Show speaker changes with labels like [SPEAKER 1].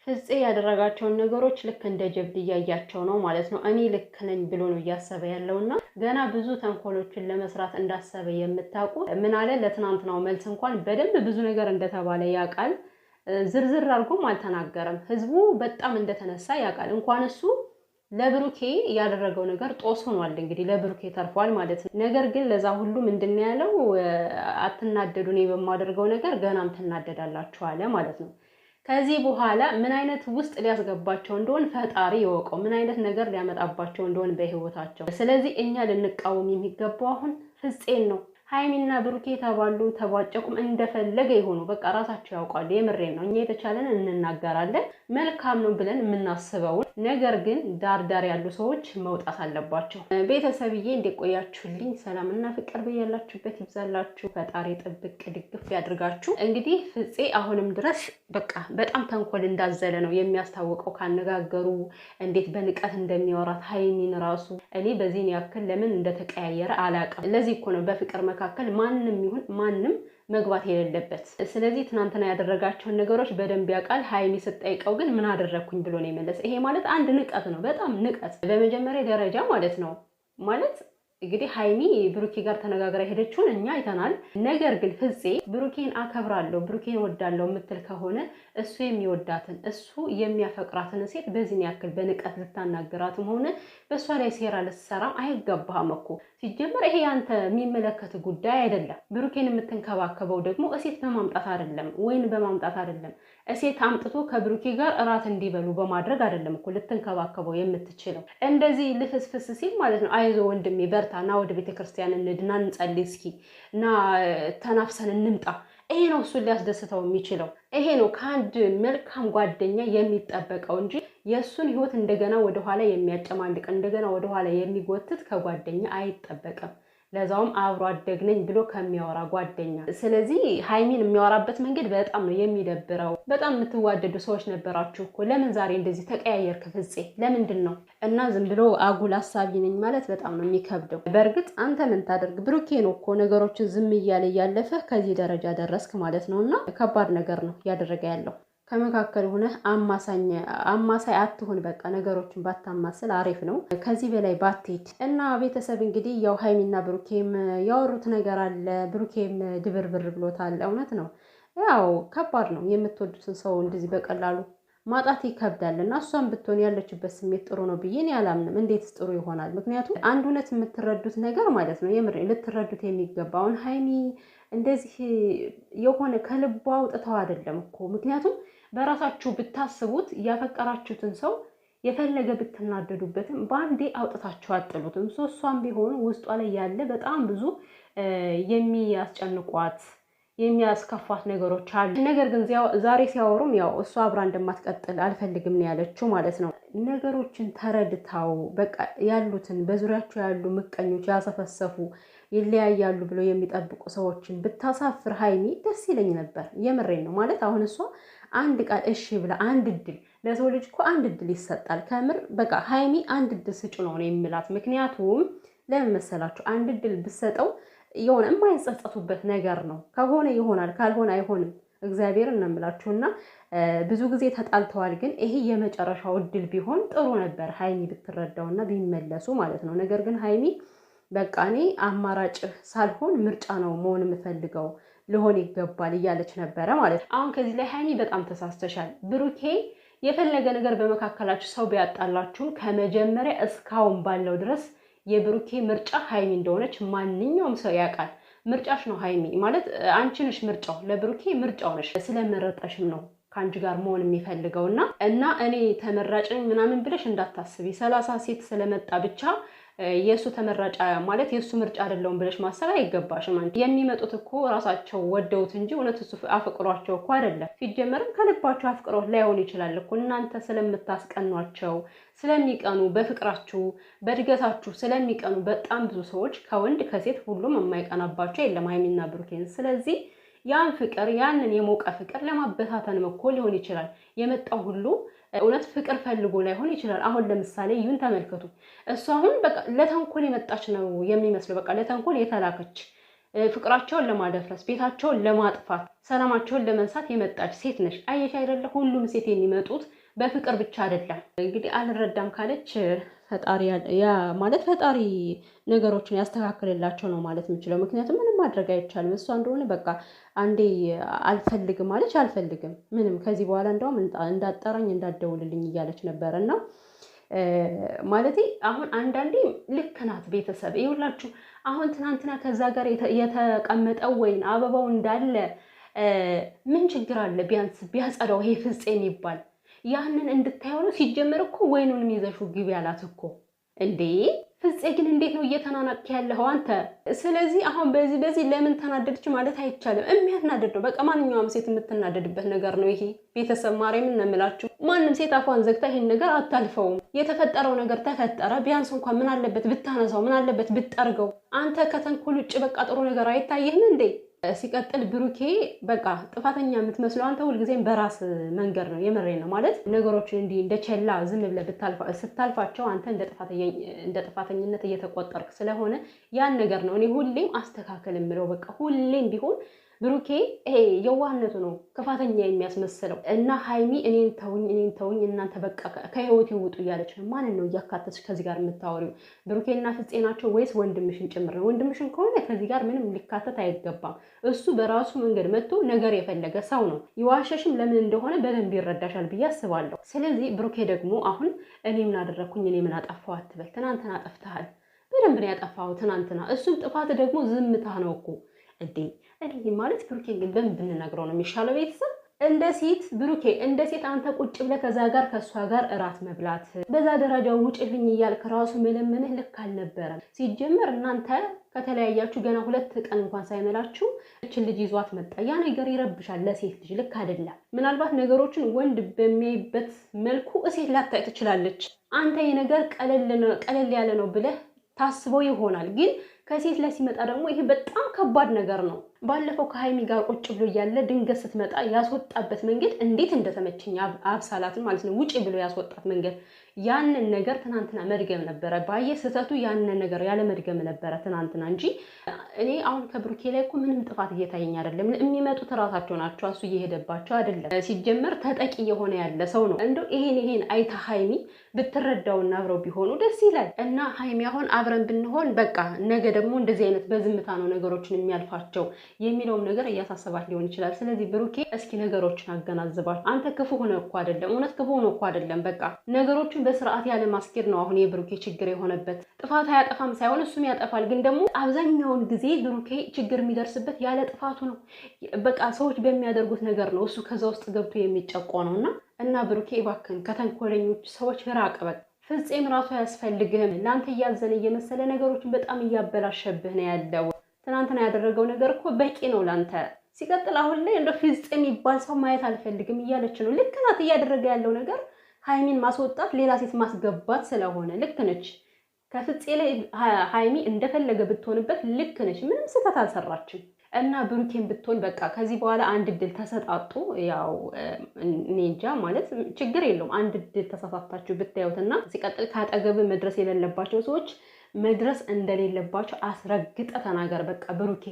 [SPEAKER 1] ፍፄ ያደረጋቸውን ነገሮች ልክ እንደ ጀብድ እያያቸው ነው ማለት ነው። እኔ ልክ ነኝ ብሎ ነው እያሰበ ያለውና ገና ብዙ ተንኮሎችን ለመስራት እንዳሰበ የምታውቁ ምን አለ ለትናንትናው መልስ እንኳን በደንብ ብዙ ነገር እንደተባለ ያውቃል። ዝርዝር አድርጎም አልተናገረም። ህዝቡ በጣም እንደተነሳ ያውቃል። እንኳን እሱ ለብሩኬ ያደረገው ነገር ጦስ ሆኗል። እንግዲህ ለብሩኬ ተርፏል ማለት ነው። ነገር ግን ለዛ ሁሉ ምንድነው ያለው? አትናደዱ፣ እኔ በማደርገው ነገር ገናም ትናደዳላችሁ አለ ማለት ነው። ከዚህ በኋላ ምን አይነት ውስጥ ሊያስገባቸው እንደሆነ ፈጣሪ ይወቀው፣ ምን አይነት ነገር ሊያመጣባቸው እንደሆነ በህይወታቸው። ስለዚህ እኛ ልንቃወም የሚገባው አሁን ፍፄን ነው። ሃይሚና ብሩኬ ተባሉ ተቧጨቁም እንደፈለገ ይሆኑ፣ በቃ ራሳቸው ያውቃሉ። የምሬን ነው። እኛ የተቻለን እንናገራለን፣ መልካም ነው ብለን የምናስበውን ነገር ግን ዳር ያሉ ሰዎች መውጣት አለባቸው። ቤተሰብዬ እንደቆያችሁልኝ ሰላምና ፍቅር በያላችሁበት ይብዛላችሁ። ፈጣሪ ጥብቅ ድግፍ ያድርጋችሁ። እንግዲህ ፍፄ አሁንም ድረስ በቃ በጣም ተንኮል እንዳዘለ ነው የሚያስታውቀው ካነጋገሩ፣ እንዴት በንቀት እንደሚያወራት ሃይሚን ራሱ እኔ በዚህን ያክል ለምን እንደተቀያየረ አላውቅም። ለዚህ እኮ ነው በፍቅር መካከል ማንም ይሁን ማንም መግባት የሌለበት። ስለዚህ ትናንትና ያደረጋቸውን ነገሮች በደንብ ያውቃል። ሃይሚ ስትጠይቀው ግን ምን አደረግኩኝ ብሎ ነው የመለሰ። ይሄ ማለት አንድ ንቀት ነው፣ በጣም ንቀት በመጀመሪያ ደረጃ ማለት ነው። ማለት እንግዲህ ሃይሚ ብሩኬ ጋር ተነጋግራ ሄደችውን እኛ አይተናል። ነገር ግን ፍፄ ብሩኬን አከብራለሁ ብሩኬን ወዳለሁ የምትል ከሆነ እሱ የሚወዳትን እሱ የሚያፈቅራትን ሴት በዚህን ያክል በንቀት ልታናገራትም ሆነ በእሷ ላይ ሴራ ልትሰራም አይገባህም እኮ። ሲጀመር ይሄ ያንተ የሚመለከት ጉዳይ አይደለም። ብሩኬን የምትንከባከበው ደግሞ እሴት በማምጣት አይደለም፣ ወይን በማምጣት አይደለም። እሴት አምጥቶ ከብሩኬ ጋር እራት እንዲበሉ በማድረግ አይደለም እኮ ልትንከባከበው የምትችለው። እንደዚህ ልፍስፍስ ሲል ማለት ነው አይዞ ወንድሜ በርታ፣ ና ወደ ቤተክርስቲያን እንድና እንጸልይ እስኪ እና ተናፍሰን እንምጣ። ይሄ ነው እሱን ሊያስደስተው የሚችለው። ይሄ ነው ከአንድ መልካም ጓደኛ የሚጠበቀው እንጂ የእሱን ህይወት እንደገና ወደኋላ የሚያጨማልቅ እንደገና ወደኋላ የሚጎትት ከጓደኛ አይጠበቅም። ለዛውም አብሮ አደግ ነኝ ብሎ ከሚያወራ ጓደኛ። ስለዚህ ሃይሚን የሚያወራበት መንገድ በጣም ነው የሚደብረው። በጣም የምትዋደዱ ሰዎች ነበራችሁ እኮ ለምን ዛሬ እንደዚህ ተቀያየርክ ፍፄ? ለምንድን ነው? እና ዝም ብሎ አጉል አሳቢ ነኝ ማለት በጣም ነው የሚከብደው። በእርግጥ አንተ ምን ታደርግ፣ ብሩኬ ነው እኮ ነገሮችን ዝም እያለ እያለፈ ከዚህ ደረጃ ደረስክ ማለት ነው። እና ከባድ ነገር ነው እያደረገ ያለው። ከመካከል ሆነ አማሳይ አትሁን። በቃ ነገሮችን ባታማስል አሪፍ ነው። ከዚህ በላይ ባትሄድ እና ቤተሰብ እንግዲህ ያው ሃይሚና ብሩኬም ያወሩት ነገር አለ። ብሩኬም ድብርብር ብሎታል። እውነት ነው። ያው ከባድ ነው። የምትወዱትን ሰው እንደዚህ በቀላሉ ማጣት ይከብዳል። እና እሷም ብትሆን ያለችበት ስሜት ጥሩ ነው ብዬ እኔ አላምንም። እንዴትስ ጥሩ ይሆናል? ምክንያቱም አንድ እውነት የምትረዱት ነገር ማለት ነው የምር ልትረዱት የሚገባውን ሃይሚ እንደዚህ የሆነ ከልቧ አውጥተው አይደለም እኮ። ምክንያቱም በራሳችሁ ብታስቡት ያፈቀራችሁትን ሰው የፈለገ ብትናደዱበትም በአንዴ አውጥታችሁ አጥሉትም። እሷም ቢሆን ውስጧ ላይ ያለ በጣም ብዙ የሚያስጨንቋት የሚያስከፋት ነገሮች አሉ። ነገር ግን ዛሬ ሲያወሩም ያው እሷ አብራ እንደማትቀጥል አልፈልግም ነው ያለችው ማለት ነው። ነገሮችን ተረድታው በቃ ያሉትን በዙሪያቸው ያሉ ምቀኞች ያሰፈሰፉ ይለያያሉ ብለው የሚጠብቁ ሰዎችን ብታሳፍር ሃይሚ ደስ ይለኝ ነበር። የምሬን ነው ማለት አሁን እሷ አንድ ቃል እሺ ብላ አንድ እድል ለሰው ልጅ እኮ አንድ እድል ይሰጣል። ከምር በቃ ሃይሚ አንድ እድል ስጩ ነው የምላት። ምክንያቱም ለምን መሰላችሁ? አንድ እድል ብሰጠው የሆነ የማይጸጸቱበት ነገር ነው። ከሆነ ይሆናል፣ ካልሆነ አይሆንም። እግዚአብሔርን ነው የምላችሁና ብዙ ጊዜ ተጣልተዋል። ግን ይሄ የመጨረሻው እድል ቢሆን ጥሩ ነበር ሃይሚ ብትረዳውና ቢመለሱ ማለት ነው። ነገር ግን ሃይሚ በቃ እኔ አማራጭ ሳልሆን ምርጫ ነው መሆን የምፈልገው ልሆን ይገባል እያለች ነበረ ማለት ነው። አሁን ከዚህ ላይ ሃይሚ በጣም ተሳስተሻል። ብሩኬ የፈለገ ነገር በመካከላችሁ ሰው ቢያጣላችሁም ከመጀመሪያ እስካሁን ባለው ድረስ የብሩኬ ምርጫ ሃይሚ እንደሆነች ማንኛውም ሰው ያውቃል። ምርጫሽ ነው ሃይሚ ማለት አንቺ ነሽ ምርጫው፣ ለብሩኬ ምርጫው ነሽ። ስለመረጠሽም ነው ከአንቺ ጋር መሆን የሚፈልገውና እኔ ተመራጭ ነኝ ምናምን ብለሽ እንዳታስቢ። 30 ሴት ስለመጣ ብቻ የሱ ተመራጫ ማለት የሱ ምርጫ አይደለም ብለሽ ማሰብ አይገባሽም። የሚመጡት እኮ ራሳቸው ወደውት እንጂ እውነት እሱ አፍቅሯቸው እኮ አይደለም። ሲጀመርም ከልባቸው አፍቅሮት ላይሆን ይችላል እኮ እናንተ ስለምታስቀኗቸው ስለሚቀኑ፣ በፍቅራችሁ በእድገታችሁ ስለሚቀኑ በጣም ብዙ ሰዎች ከወንድ ከሴት ሁሉም የማይቀናባቸው የለም ሃይሚና ብሩኬን። ስለዚህ ያን ፍቅር ያንን የሞቀ ፍቅር ለማበታተን እኮ ሊሆን ይችላል የመጣው ሁሉ እውነት ፍቅር ፈልጎ ላይሆን ይችላል። አሁን ለምሳሌ ይሁን ተመልከቱ። እሱ አሁን በቃ ለተንኮል የመጣች ነው የሚመስለው። በቃ ለተንኮል የተላከች ፍቅራቸውን ለማደፍረስ ቤታቸውን ለማጥፋት ሰላማቸውን ለመንሳት የመጣች ሴት ነሽ። አየሽ አይደለ? ሁሉም ሴት የሚመጡት በፍቅር ብቻ አይደለም። እንግዲህ አልረዳም ካለች ፈጣሪ ማለት ፈጣሪ ነገሮችን ያስተካክልላቸው ነው ማለት የምችለው። ምክንያቱም ምንም ማድረግ አይቻልም። እሷ እንደሆነ በቃ አንዴ አልፈልግም ማለች አልፈልግም ምንም ከዚህ በኋላ እንደውም እንዳጠራኝ እንዳትደውልልኝ እያለች ነበር። እና ማለቴ አሁን አንዳንዴ ልክ ናት። ቤተሰብ ይኸውላችሁ አሁን ትናንትና ከዛ ጋር የተቀመጠው ወይን አበባው እንዳለ ምን ችግር አለ? ቢያንስ ቢያጸዳው ይሄ ፍፄን ይባል ያንን እንድታየው ነው። ሲጀመር እኮ ወይኑንም ይዘሹ ግቢ ያላት እኮ እንዴ። ፍፄ ግን እንዴት ነው እየተናናቅ ያለው አንተ? ስለዚህ አሁን በዚህ ለምን ተናደድች ማለት አይቻልም። የሚያናደድ ነው በቃ ማንኛውም ሴት የምትናደድበት ነገር ነው ይሄ። ቤተሰብ ማርያምን ነው የምላችሁ። ማንም ሴት አፏን ዘግታ ይሄን ነገር አታልፈውም። የተፈጠረው ነገር ተፈጠረ። ቢያንስ እንኳን ምን አለበት ብታነሳው፣ ምን አለበት ብትጠርገው። አንተ ከተንኮል ውጭ በቃ ጥሩ ነገር አይታይህም እንዴ? ሲቀጥል ብሩኬ በቃ ጥፋተኛ የምትመስለው አንተ ሁልጊዜም በራስ መንገድ ነው። የምሬን ነው ማለት ነገሮችን እንዲህ እንደ ቸላ ዝም ብለህ ስታልፋቸው አንተ እንደ ጥፋተኝነት እየተቆጠርክ ስለሆነ ያን ነገር ነው እኔ ሁሌም አስተካከል የምለው። በቃ ሁሌም ቢሆን ብሩኬ ይሄ የዋህነቱ ነው ክፋተኛ የሚያስመስለው። እና ሀይሚ እኔን ተውኝ እናንተ በቃ ከህይወቴ ውጡ እያለች ነው። ማንን ነው እያካተትሽ ከዚህ ጋር የምታወሪው? ብሩኬና ፍፄ ናቸው ወይስ ወንድምሽን ጭምር ነው? ወንድምሽን ከሆነ ከዚህ ጋር ምንም ሊካተት አይገባም። እሱ በራሱ መንገድ መጥቶ ነገር የፈለገ ሰው ነው። ይዋሸሽም ለምን እንደሆነ በደንብ ይረዳሻል ብዬ አስባለሁ። ስለዚህ ብሩኬ ደግሞ አሁን እኔ ምን አደረግኩኝ እኔ ምን አጠፋው አትበል። ትናንትና አጠፍተሃል፣ በደንብ ነው ያጠፋው ትናንትና። እሱም ጥፋት ደግሞ ዝምታ ነው እኮ እንዴ። እኔ ማለት ብሩኬ ግን በምን ብንነግረው ነው የሚሻለው? ቤተሰብ እንደ ሴት ብሩኬ እንደ ሴት አንተ ቁጭ ብለህ ከዛ ጋር ከእሷ ጋር እራት መብላት በዛ ደረጃ ውጭልኝ እያልክ ራሱ መለመንህ ልክ አልነበረም። ሲጀመር እናንተ ከተለያያችሁ ገና 2 ቀን እንኳን ሳይመላችሁ እችን ልጅ ይዟት መጣ። ያ ነገር ይረብሻል። ለሴት ልጅ ልክ አይደለም። ምናልባት ነገሮችን ወንድ በሚያይበት መልኩ እሴት ላታይ ትችላለች። አንተ የነገር ቀለል ያለ ነው ብለህ ታስበው ይሆናል ግን ከሴት ላይ ሲመጣ ደግሞ ይሄ በጣም ከባድ ነገር ነው። ባለፈው ከሀይሚ ጋር ቁጭ ብሎ እያለ ድንገት ስትመጣ ያስወጣበት መንገድ እንዴት እንደተመቸኝ አብሳላትን ማለት ነው። ውጪ ብሎ ያስወጣት መንገድ ያንን ነገር ትናንትና መድገም ነበረ። ባየ ስህተቱ ያንን ነገር ያለ መድገም ነበረ ትናንትና እንጂ እኔ አሁን ከብሩኬ ላይ እኮ ምንም ጥፋት እየታየኝ አይደለም። የሚመጡት ራሳቸው ናቸው። እሱ እየሄደባቸው አይደለም። ሲጀመር ተጠቂ የሆነ ያለ ሰው ነው። እንደው ይሄን አይታ ሀይሚ ብትረዳውና አብረው ቢሆኑ ደስ ይላል። እና ሀይሚ አሁን አብረን ብንሆን በቃ ነገ ደግሞ እንደዚህ አይነት በዝምታ ነው ነገሮችን የሚያልፋቸው የሚለውም ነገር እያሳሰባት ሊሆን ይችላል። ስለዚህ ብሩኬ እስኪ ነገሮችን አገናዝባል። አንተ ክፉ ሆነ እኮ አይደለም፣ እውነት ክፉ ሆነ እኮ አይደለም። በቃ ነገሮችን በስርዓት ያለ ማስኬድ ነው አሁን የብሩኬ ችግር የሆነበት። ጥፋት አያጠፋም ሳይሆን እሱም ያጠፋል። ግን ደግሞ አብዛኛውን ጊዜ ብሩኬ ችግር የሚደርስበት ያለ ጥፋቱ ነው። በቃ ሰዎች በሚያደርጉት ነገር ነው እሱ ከዛ ውስጥ ገብቶ የሚጨቆነው እና ብሩኬ እባክህን ከተንኮለኞች ሰዎች ራቅ። በቃ ፍፄም ራሱ አያስፈልግህም። ለአንተ እያዘነ እየመሰለ ነገሮችን በጣም እያበላሸብህ ነው ያለው። ትናንትና ያደረገው ነገር እኮ በቂ ነው ላንተ። ሲቀጥል አሁን ላይ እንደ ፍፄ የሚባል ሰው ማየት አልፈልግም እያለች ነው። ልክ ናት። እያደረገ ያለው ነገር ሀይሚን ማስወጣት ሌላ ሴት ማስገባት ስለሆነ ልክ ነች። ከፍፄ ላይ ሀይሚ እንደፈለገ ብትሆንበት ልክ ነች። ምንም ስህተት አልሰራችም። እና ብሩኬን ብትሆን በቃ ከዚህ በኋላ አንድ እድል ተሰጣጡ። ያው እኔ እንጃ ማለት ችግር የለውም። አንድ እድል ተሳሳታችሁ ብታዩትና ሲቀጥል ካጠገብ መድረስ የሌለባቸው ሰዎች መድረስ እንደሌለባቸው አስረግጠ ተናገር። በቃ ብሩኬ